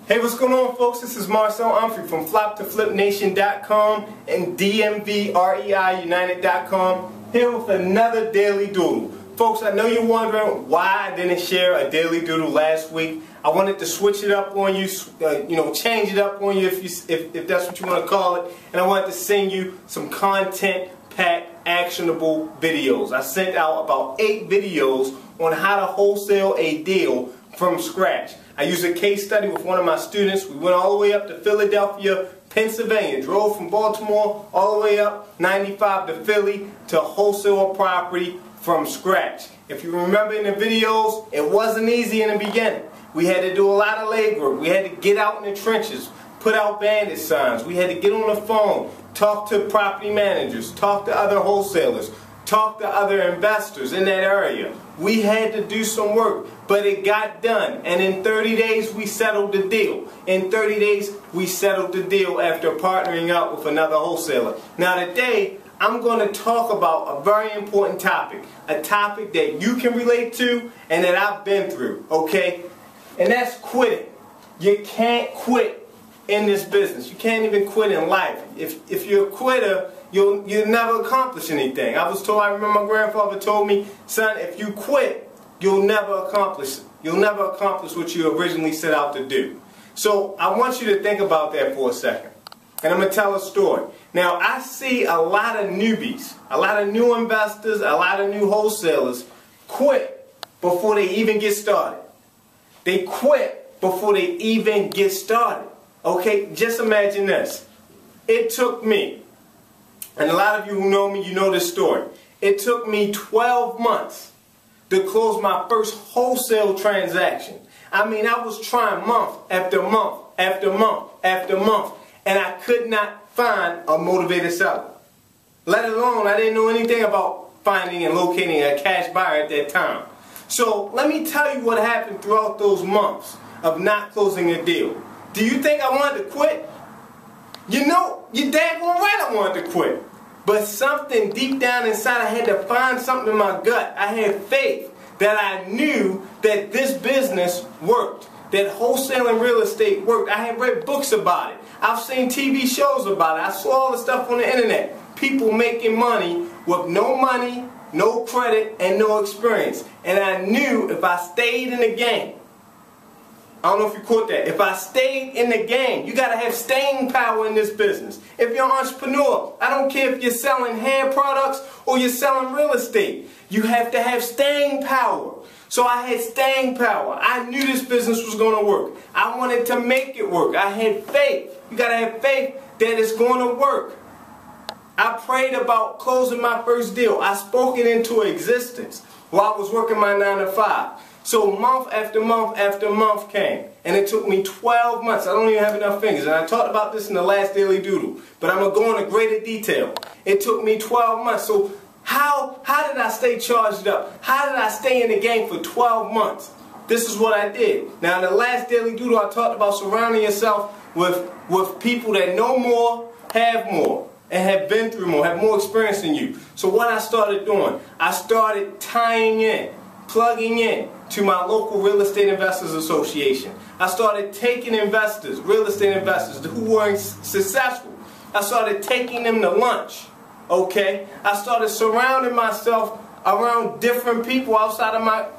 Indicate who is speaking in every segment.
Speaker 1: Hey, what's going on, folks? This is Marcel Umphery from floptoflipnation.com and DMVREIUnited.com, here with another Daily Doodle. Folks, I know you're wondering why I didn't share a Daily Doodle last week. I wanted to switch it up on you, change it up on you if that's what you want to call it. And I wanted to send you some content-packed, actionable videos. I sent out about 8 videos on how to wholesale a deal from scratch. I used a case study with one of my students. We went all the way up to Philadelphia, Pennsylvania, drove from Baltimore all the way up 95 to Philly to wholesale a property from scratch. If you remember in the videos, it wasn't easy in the beginning. We had to do a lot of labor. We had to get out in the trenches, put out bandit signs. We had to get on the phone, talk to property managers, talk to other wholesalers, talk to other investors in that area. We had to do some work, but it got done. And in 30 days, we settled the deal. In 30 days, we settled the deal after partnering up with another wholesaler. Now today, I'm going to talk about a very important topic. A topic that you can relate to and that I've been through, okay? And that's quitting. You can't quit in this business. You can't even quit in life. If you're a quitter, you'll never accomplish anything. I remember my grandfather told me, son, if you quit, you'll never accomplish it. You'll never accomplish what you originally set out to do. So I want you to think about that for a second. And I'm going to tell a story. Now, I see a lot of newbies, a lot of new investors, a lot of new wholesalers quit before they even get started. They quit before they even get started. Okay, just imagine this. It took me, and a lot of you who know me, you know this story. It took me 12 months to close my first wholesale transaction. I mean, I was trying month after month after month after month, and I could not find a motivated seller. Let alone, I didn't know anything about finding and locating a cash buyer at that time. So let me tell you what happened throughout those months of not closing a deal. Do you think I wanted to quit? You know, you're daggone right I wanted to quit. But something deep down inside, I had to find something in my gut. I had faith that I knew that this business worked, that wholesaling real estate worked. I had read books about it. I've seen TV shows about it. I saw all the stuff on the internet. People making money with no money, no credit, and no experience. And I knew if I stayed in the game, I don't know if you caught that. If I stayed in the game, you got to have staying power in this business. If you're an entrepreneur, I don't care if you're selling hair products or you're selling real estate. You have to have staying power. So I had staying power. I knew this business was going to work. I wanted to make it work. I had faith. You got to have faith that it's going to work. I prayed about closing my first deal. I spoke it into existence while I was working my 9 to 5. So month after month after month came, and it took me 12 months. I don't even have enough fingers, and I talked about this in the last Daily Doodle, but I'm going to go into greater detail. It took me 12 months. So how did I stay charged up? How did I stay in the game for 12 months? This is what I did. Now, in the last Daily Doodle, I talked about surrounding yourself with people that know more, have more, and have been through more, have more experience than you. So what I started doing, I started tying in, plugging in to my local Real Estate Investors Association. I started taking investors, real estate investors who were successful. I started taking them to lunch, okay? I started surrounding myself around different people outside of my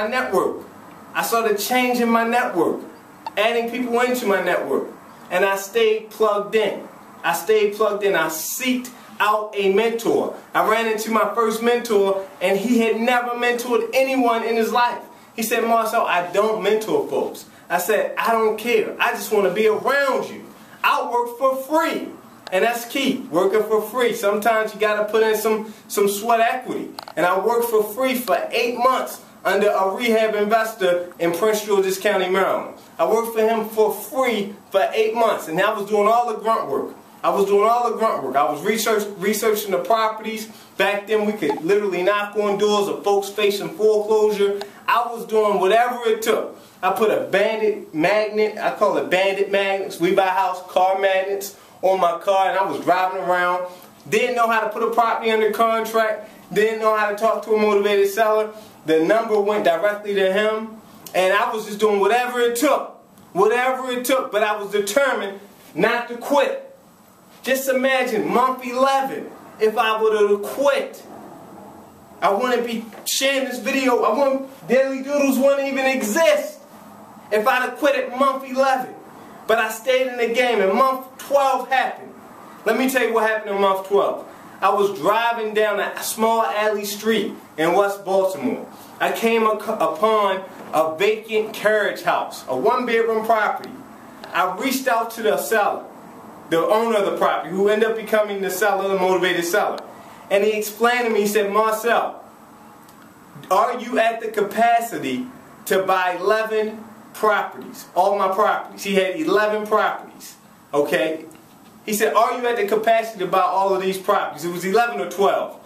Speaker 1: network. I started changing my network, adding people into my network, and I stayed plugged in. I stayed plugged in. I seeked out a mentor. I ran into my first mentor, and he had never mentored anyone in his life. He said, Marcel, I don't mentor folks. I said, I don't care. I just want to be around you. I'll work for free. And that's key, working for free. Sometimes you got to put in some sweat equity. And I worked for free for 8 months under a rehab investor in Prince George's County, Maryland. I worked for him for free for 8 months, and I was doing all the grunt work. I was researching the properties. Back then we could literally knock on doors of folks facing foreclosure. I was doing whatever it took. I put a bandit magnet, I call it bandit magnets, we buy house car magnets on my car, and I was driving around. Didn't know how to put a property under contract, didn't know how to talk to a motivated seller. The number went directly to him, and I was just doing whatever it took whatever it took, but I was determined not to quit. Just imagine month 11, if I would have quit. I wouldn't be sharing this video. Daily Doodles wouldn't even exist if I'd have quit at month 11. But I stayed in the game, and month 12 happened. Let me tell you what happened in month 12. I was driving down a small alley street in West Baltimore. I came upon a vacant carriage house, a one-bedroom property. I reached out to the seller, the owner of the property, who ended up becoming the seller, the motivated seller. And he explained to me, he said, Marcel, are you at the capacity to buy 11 properties, all my properties? He had 11 properties, okay? He said, are you at the capacity to buy all of these properties? It was 11 or 12.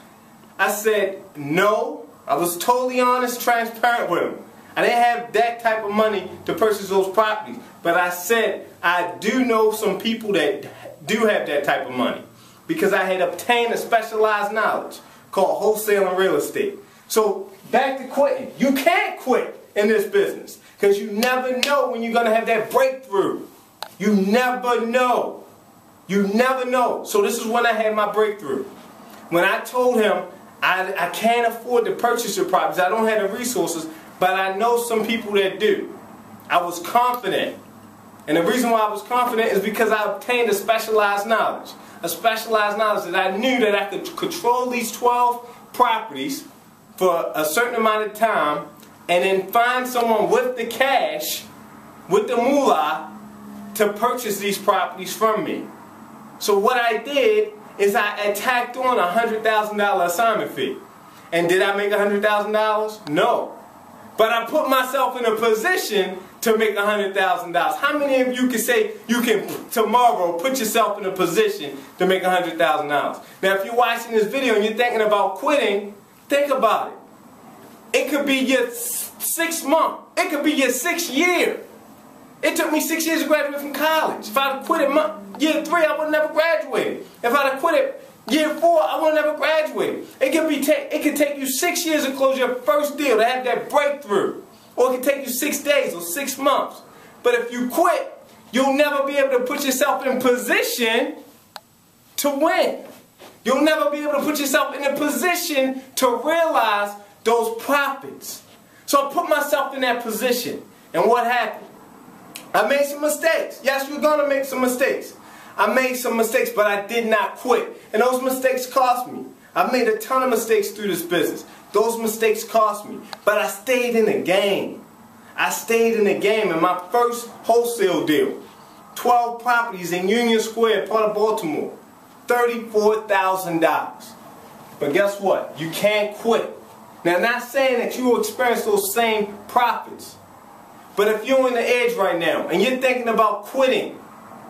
Speaker 1: I said, no. I was totally honest, transparent with him. I didn't have that type of money to purchase those properties. But I said, I do know some people that do have that type of money, because I had obtained a specialized knowledge called wholesaling real estate. So back to quitting. You can't quit in this business, because you never know when you're going to have that breakthrough. You never know. You never know. So this is when I had my breakthrough. When I told him, I can't afford to purchase your properties. I don't have the resources, but I know some people that do. I was confident. And the reason why I was confident is because I obtained a specialized knowledge. A specialized knowledge that I knew that I could control these 12 properties for a certain amount of time, and then find someone with the cash, with the moolah, to purchase these properties from me. So what I did is I tacked on a $100,000 assignment fee. And did I make $100,000? No. But I put myself in a position to make $100,000. How many of you can say you can tomorrow put yourself in a position to make $100,000? Now if you're watching this video and you're thinking about quitting, think about it. It could be your 6th month. It could be your 6th year. It took me 6 years to graduate from college. If I'd have quit at year 3, I would have never graduated. If I'd have quit at year 4, I would have never graduated. It could take you 6 years to close your first deal, to have that breakthrough. Or it could take you 6 days or 6 months. But if you quit, you'll never be able to put yourself in position to win. You'll never be able to put yourself in a position to realize those profits. So I put myself in that position. And what happened? I made some mistakes. Yes, you're going to make some mistakes. I made some mistakes, but I did not quit. And those mistakes cost me. I've made a ton of mistakes through this business. Those mistakes cost me. But I stayed in the game. I stayed in the game. In my first wholesale deal, 12 properties in Union Square, part of Baltimore, $34,000. But guess what? You can't quit. Now, I'm not saying that you will experience those same profits. But if you're on the edge right now and you're thinking about quitting,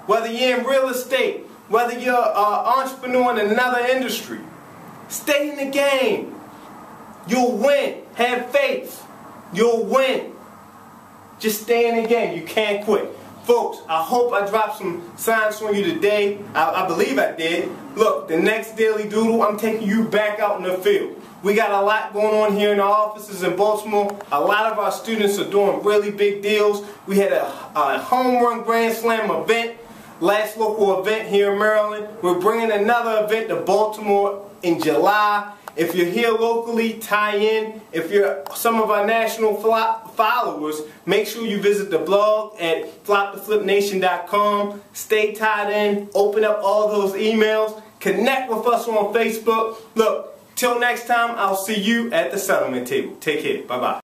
Speaker 1: whether you're in real estate, whether you're an entrepreneur in another industry, stay in the game. You'll win. Have faith. You'll win. Just stay in the game. You can't quit. Folks, I hope I dropped some signs on you today. I believe I did. Look, the next Daily Doodle, I'm taking you back out in the field. We got a lot going on here in our offices in Baltimore. A lot of our students are doing really big deals. We had a home run Grand Slam event, last local event here in Maryland. We're bringing another event to Baltimore in July. If you're here locally, tie in. If you're some of our national followers, make sure you visit the blog at floptheflipnation.com. Stay tied in. Open up all those emails. Connect with us on Facebook. Look, till next time, I'll see you at the settlement table. Take care. Bye-bye.